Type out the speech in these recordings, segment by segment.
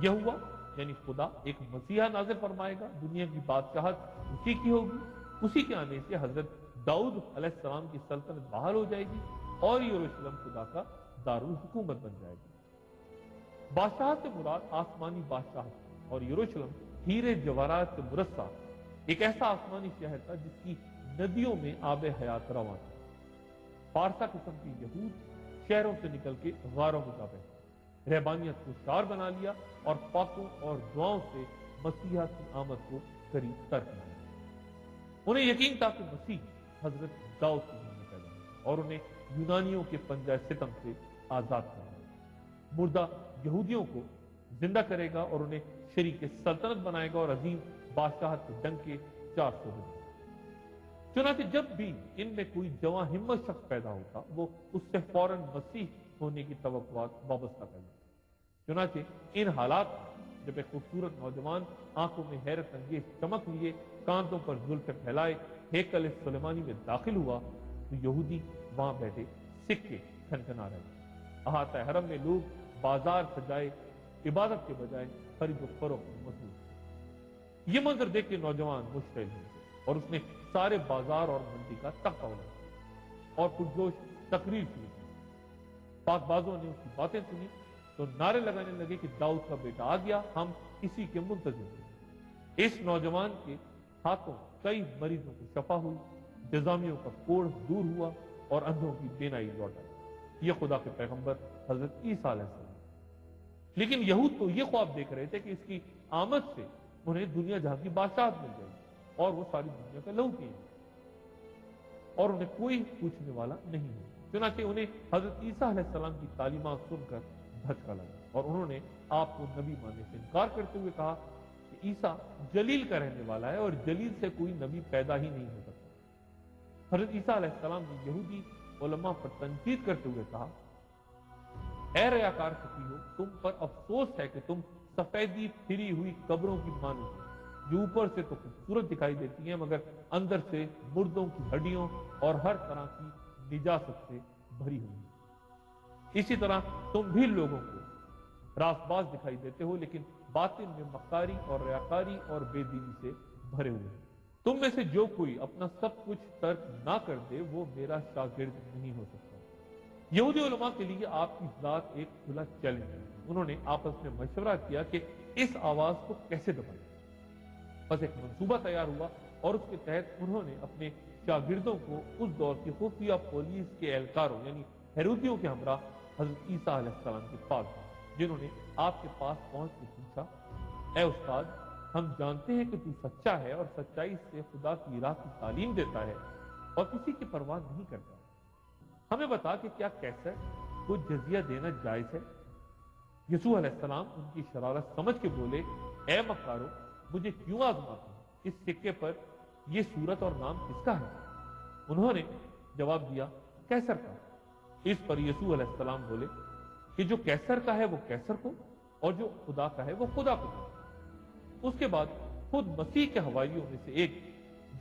یہ ہوا یعنی خدا ایک مسیحا نازل فرمائے گا، دنیا کی بادشاہت اسی کی ہوگی، اسی کے آنے سے حضرت داؤد علیہ السلام کی سلطنت بحال ہو جائے گی اور یروشلم خدا کا دارالحکومت بن جائے گی۔ بادشاہت سے مراد آسمانی بادشاہت اور یروشلم ہیرے جواہرات سے مرصع ایک ایسا آسمانی شہر تھا جس کی ندیوں میں آب حیات رواں تھا۔ فارسا قسم کی یہود شہروں سے نکل کے غاروں میں جا بیٹھے، رہبانیت کو شعار بنا لیا اور پاکوں اور دعاؤں سے مسیحا کی آمد کو قریب تر کیا۔ انہیں یقین تھا کہ مسیح حضرت داؤد کے گھر میں پیدا ہوا اور انہیں یونانیوں کے پنجہ ستم سے آزاد کرے گا، مردہ یہودیوں کو زندہ کرے گا اور انہیں شریک سلطنت بنائے گا اور عظیم بادشاہت کے ڈنک کے 400 دن۔ چنانچہ جب بھی ان میں کوئی جواں ہمت شخص پیدا ہوتا وہ اس سے فوراً مسیح ہونے کی توقعات وابستہ کر لیتا۔ چنانچہ ان حالات میں جب ایک خوبصورت نوجوان آنکھوں میں حیرت انگیز چمک لیے، کاندھوں پر زلفیں پھیلائے ہیکل سلیمانی میں داخل ہوا تو یہودی وہاں بیٹھے سکے کھنکھنا رہے۔ احاطہ حرم میں لوگ بازار سجائے عبادت کے بجائے خرید و فروخت میں مصروف تھے۔ یہ منظر دیکھ کے نوجوان مشتعل ہو گئے اور اس نے سارے بازار اور منڈی کا تختہ اڑایا اور پرجوش تقریر شروع کی۔ پاک بازوں نے اس کی باتیں سنی تو نعرے لگانے لگے کہ داؤد کا بیٹا آ گیا، ہم اسی کے منتظر ہیں۔ اس نوجوان کے ہاتھوں کئی مریضوں کو شفا ہوئی، جزامیوں کا کوڑھ دور ہوا اور اندھوں کی بینائی لوٹ آئی۔ یہ خدا کے پیغمبر حضرت عیسیٰ علیہ السلام۔ لیکن یہود تو یہ خواب دیکھ رہے تھے کہ اس کی آمد سے انہیں دنیا جہاں کی بادشاہت مل جائے گی اور وہ ساری دنیا کا لہو پیے گے اور انہیں کوئی پوچھنے والا نہیں ہے۔ چنانچہ انہیں حضرت عیسیٰ علیہ السلام کی تعلیمات سن کر دھچکا لگا اور انہوں نے آپ کو نبی ماننے سے انکار کرتے ہوئے کہا کہ عیسیٰ جلیل کا رہنے والا ہے اور جلیل سے کوئی نبی پیدا ہی نہیں ہو سکتا۔ حضرت عیسیٰ علیہ السلام نے یہودی علماء پر تنقید کرتے ہوئے کہا، اے ریاکار فقیہو، تم پر افسوس ہے کہ تم سفیدی پھری ہوئی قبروں کی مانو ہو جو اوپر سے تو خوبصورت دکھائی دیتی ہیں مگر اندر سے مردوں کی ہڈیوں اور ہر طرح کی نجاست سے بھری ہوئی ہیں۔ اسی طرح تم بھی لوگوں کو راست باز دکھائی دیتے ہو لیکن باطن میں مکاری اور ریاکاری اور بے دینی سے بھرے ہوئے ہیں۔ تم میں سے جو کوئی اپنا سب کچھ ترک نہ کر دے وہ میرا شاگرد نہیں ہو سکتا۔ یہودی علماء کے لیے آپ کی ذات ایک کھلا چیلنج ہے۔ انہوں نے آپس میں مشورہ کیا کہ اس آواز کو کیسے دبائیں۔ بس ایک منصوبہ تیار ہوا اور اس کے تحت انہوں نے اپنے شاگردوں کو اس دور کی خفیہ پولیس کے اہلکاروں یعنی ہیرودیوں کے ہمراہ حضرت عیسیٰ علیہ السلام کے پاس بھیجا، جنہوں نے آپ کے پاس پہنچ کے پوچھا، اے استاد، ہم جانتے ہیں کہ تو سچا ہے اور سچائی سے خدا کی راہ کی تعلیم دیتا ہے اور کسی کی پرواہ نہیں کرتا، ہمیں بتا کہ کیا کیسر کو جزیہ دینا جائز ہے؟ یسوع علیہ السلام ان کی شرارت سمجھ کے بولے، اے مکارو، مجھے کیوں آزماتے ہو؟ اس سکے پر یہ صورت اور نام کس کا ہے؟ انہوں نے جواب دیا، کیسر کا۔ اس پر یسوع علیہ السلام بولے کہ جو کیسر کا ہے وہ کیسر کو اور جو خدا کا ہے وہ خدا کو دو۔ اس کے بعد خود مسیح کے حواریوں میں سے ایک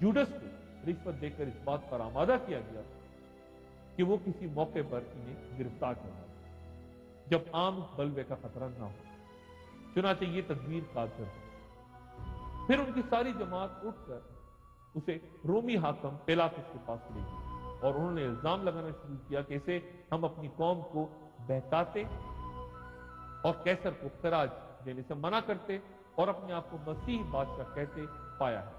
جوڈس کو رشوت دے کر اس بات پر آمادہ کیا گیا کہ وہ کسی موقع پر انہیں گرفتار کر لے جب عام بلوے کا خطرہ نہ ہو۔ چنانچہ یہ تدبیر کارگر ہوئی۔ پھر ان کی ساری جماعت اٹھ کر اسے رومی حاکم پیلاطس کے پاس لے گئی اور انہوں نے الزام لگانا شروع کیا کہ اسے ہم اپنی قوم کو بہکاتے اور کیسر کو خراج دینے سے منع کرتے اور اپنے آپ کو مسیح بادشاہ کہتے پایا ہے۔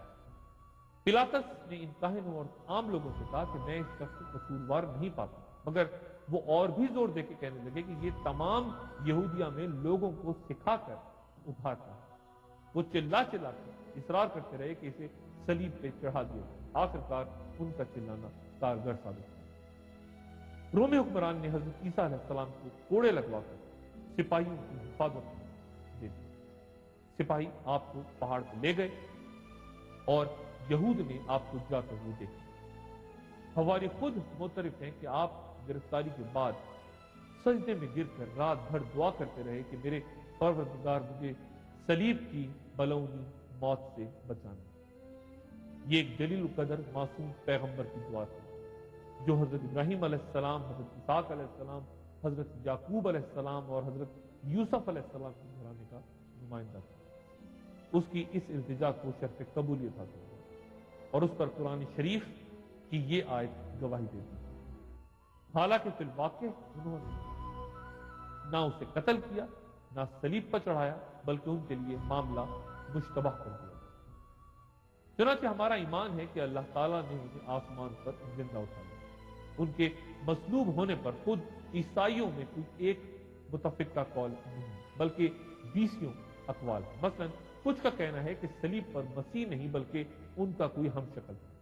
پیلاطس نے ان کاہنوں اور عام لوگوں سے کہا کہ میں اس شخص کو قصوروار نہیں پاتا، مگر وہ اور بھی زور دے کے کہنے لگے کہ یہ تمام یہودیہ میں لوگوں کو سکھا کر ابھارتا ہے۔ وہ چلا چلا کر اصرار کرتے رہے کہ اسے صلیب پہ چڑھا دیا جائے۔ آخرکار ان کا چلانا کارگر ثابت ہوا۔ رومی حکمران نے حضرت عیسیٰ علیہ السلام کو کوڑے لگوا کر سپاہیوں کی حفاظت میں دے دیا۔ سپاہی آپ کو پہاڑ پہ لے گئے اور یہود نے آپ کو جاتے ہوئے دیکھا۔ حواری خود معترف ہیں کہ آپ گرفتاری کے بعد سجدے میں گر کر رات بھر دعا کرتے رہے کہ میرے پروردگار مجھے صلیب کی بلونی موت سے بچانا۔ یہ ایک جلیل القدر معصوم پیغمبر کی دعا تھی جو حضرت ابراہیم علیہ السلام، حضرت اسحاق علیہ السلام، حضرت یعقوب علیہ السلام اور حضرت یوسف علیہ السلام کے گھرانے کا نمائندہ تھا، اس کی اس التجا کو شرط قبولیت حاصل ہوا اور اس پر قرآن شریف کی یہ آیت گواہی دیتی ہے۔ حالانکہ فی الواقع انہوں نے نہ اسے قتل کیا نہ صلیب پر چڑھایا، بلکہ ان کے لیے معاملہ مشتبہ کر دیا۔ چنانچہ ہمارا ایمان ہے کہ اللہ تعالیٰ نے انہیں آسمان پر زندہ اٹھا لیا۔ ان کے مصلوب ہونے پر خود عیسائیوں میں کوئی ایک متفقہ قول نہیں، بلکہ 20 اقوال ہیں۔ مثلا کچھ کا کہنا ہے کہ صلیب پر مسیح نہیں بلکہ ان کا کوئی ہم شکل تھا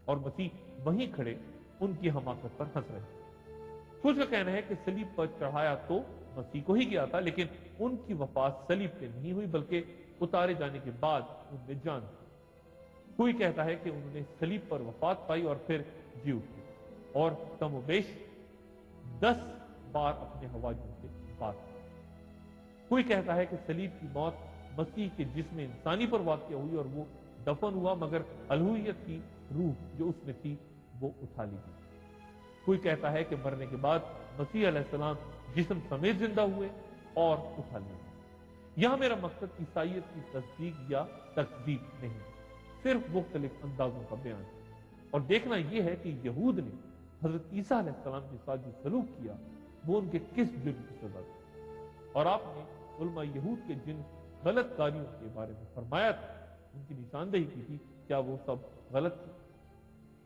اور مسیح وہیں کھڑے ان کی حماقت پر ہنس رہے۔ کچھ کا کہنا ہے کہ صلیب پر چڑھایا تو مسیح کو ہی گیا تھا، لیکن ان کی وفات صلیب پہ نہیں ہوئی بلکہ اتارے جانے کے بعد ان میں جان تھی۔ کوئی کہتا ہے کہ انہوں نے صلیب پر وفات پائی اور پھر جی اٹھے اور کم و بیش 10 بار اپنے حواریوں سے بات کی۔ کوئی کہتا ہے کہ صلیب کی موت مسیح کے جسم انسانی پر واقع ہوئی اور وہ دفن ہوا، مگر الوہیت کی روح جو اس میں تھی وہ اٹھا لی گئی۔ کوئی کہتا ہے کہ مرنے کے بعد مسیح علیہ السلام جسم سمیت زندہ ہوئے اور اٹھا لیے گئے۔ یہاں میرا مقصد عیسائیت کی تصدیق یا تکذیب نہیں، صرف مختلف اندازوں کا بیان ہے اور دیکھنا یہ ہے کہ یہود نے حضرت عیسیٰ علیہ السلام کے ساتھ جو سلوک کیا وہ ان کے کس جرم کی سزا تھی، اور آپ نے علماء یہود کے جن غلط کاریوں کے بارے میں فرمایا تھا ان کی نشاندہی کی تھی، کیا وہ سب غلط تھی؟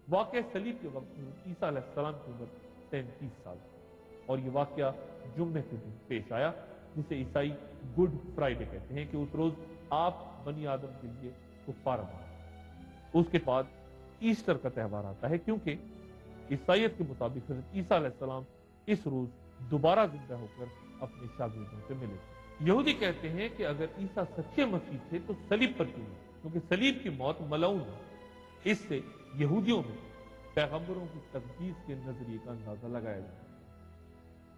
واقعہ صلیب کے وقت حضرت عیسیٰ علیہ السلام کی عمر 33 سال اور یہ واقعہ جمعے کے دن پیش آیا، جسے عیسائی گڈ فرائیڈے کہتے ہیں کہ اس روز آپ بنی آدم کے لیے کفارہ بنا۔ اس کے بعد ایسٹر کا تہوار آتا ہے، کیونکہ عیسائیت کے مطابق حضرت عیسیٰ علیہ السلام اس روز دوبارہ زندہ ہو کر اپنے شاگردوں سے ملے۔ یہودی کہتے ہیں کہ اگر عیسیٰ سچے مسیح تھے تو صلیب پر کیوں نہیں؟ کیونکہ صلیب کی موت ملعون ہے۔ اس سے یہودیوں میں پیغمبروں کی تقدیس کے نظریے کا اندازہ لگایا جاتا ہے۔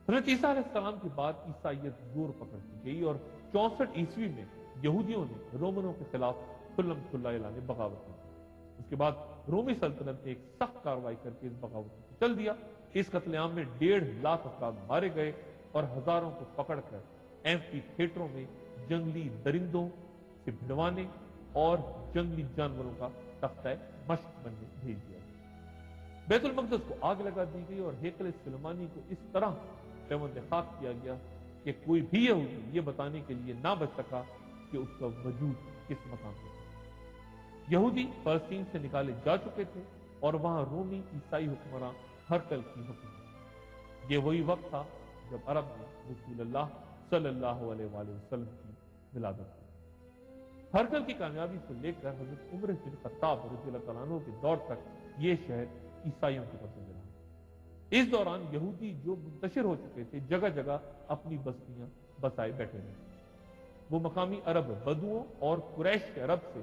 حضرت عیسیٰ علیہ السلام کے بعد عیسائیت زور پکڑتی گئی اور 64 عیسوی میں یہودیوں نے رومنوں کے خلاف سلم صلی اللہ علیہ بغاوت کی۔ اس کے بعد رومی سلطنت نے ایک سخت کارروائی کر کے اس بغاوت کو چل دیا۔ اس قتل عام میں 1.5 لاکھ افراد مارے گئے اور ہزاروں کو پکڑ کر ایمفی تھیٹروں میں جنگلی درندوں سے بھڑوانے اور جنگلی جانوروں کا تختہ مشق بننے بھیج دیا گیا۔ بیت المقدس کو آگ لگا دی گئی اور ہیکل سلیمانی کو اس طرح پیوند خاک کیا گیا کہ کوئی بھی یہودی یہ بتانے کے لیے نہ بچ سکا کہ اس کا وجود کس مقام پر تھا۔ یہودی فلسطین سے نکالے جا چکے تھے اور وہاں رومی عیسائی حکمراں ہرقل کی حکومت۔ یہ وہی وقت تھا جب عرب نے رسول اللہ صلی اللہ علیہ وآلہ وسلم کی ولادت کی۔ ہرقل کی کامیابی سے لے کر حضرت عمر بن خطاب رضی اللہ تعالیٰ عنہ کے دور تک یہ شہر عیسائیوں کے قبضے میں رہا۔ اس دوران یہودی جو منتشر ہو چکے تھے جگہ جگہ اپنی بستیاں بسائے بیٹھے رہے۔ وہ مقامی عرب بدوؤں اور قریش عرب سے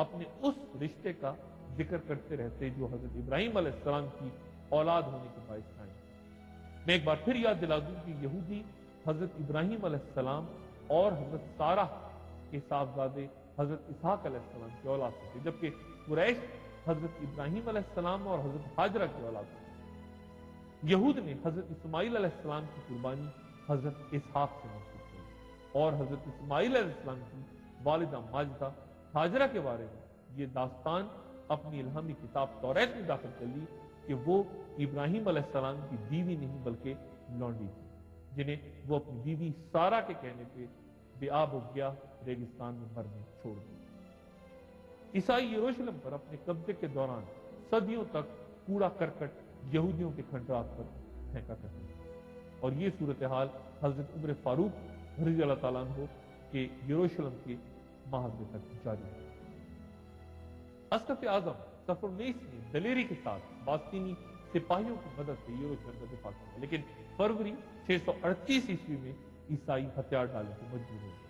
اپنے اس رشتے کا ذکر کرتے رہتے جو حضرت ابراہیم علیہ السلام کی اولاد ہونے کے باعث قائم۔ میں ایک بار پھر یاد دلا دوں کہ یہودی حضرت ابراہیم علیہ السلام اور حضرت سارہ کے صاحبزادے حضرت اسحاق علیہ السلام کی اولاد تھے، جبکہ قریش حضرت ابراہیم علیہ السلام اور حضرت ہاجرہ کی اولاد تھے۔ یہود نے حضرت اسماعیل علیہ السلام کی قربانی حضرت اسحاق سے منسوب کی اور حضرت اسماعیل علیہ السلام کی والدہ ماجدہ ہاجرہ کے بارے میں یہ داستان اپنی الہامی کتاب توریت میں داخل کر لی کہ وہ ابراہیم علیہ السلام کی بیوی نہیں بلکہ لونڈی تھی، جنہیں وہ اپنی بیوی سارہ کے کہنے پہ بے آب و گیا ریگستان میں مرنے چھوڑ دی۔ عیسائی یروشلم پر اپنے قبضے کے دوران صدیوں تک کوڑا کرکٹ یہودیوں کے کھنڈرات پر پھینکا کرتے ہیں اور یہ صورتحال حضرت عمر فاروق رضی اللہ تعالیٰ عنہ کے یروشلم کے محاصرے تک جاری ہے۔ اسقف اعظم صفرنیس نے دلیری کے ساتھ باستینی سپاہیوں کی مدد سے یروشلم کا دفاع کیا، لیکن فروری 638 عیسوی میں عیسائی ہتھیار ڈالنے کو مجبور ہو گئے۔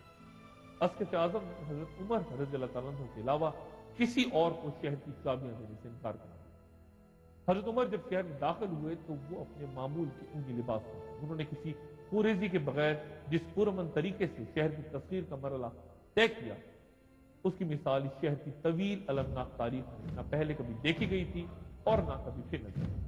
اسقف اعظم نے حضرت عمر رضی اللہ تعالیٰ عنہ کے علاوہ کسی اور کو شہر کی چابیاں دینے سے انکار کر دیا۔ حضرت عمر جب شہر میں داخل ہوئے تو وہ اپنے معمول کے اونی لباس میں، انہوں نے کسی پوریزی کے بغیر جس پرامن طریقے سے شہر کی تصویر کا مرحلہ طے کیا، اس کی مثال اس شہر کی طویل المناک تاریخ میں نہ پہلے کبھی دیکھی گئی تھی اور نہ کبھی پھر نظر آئی۔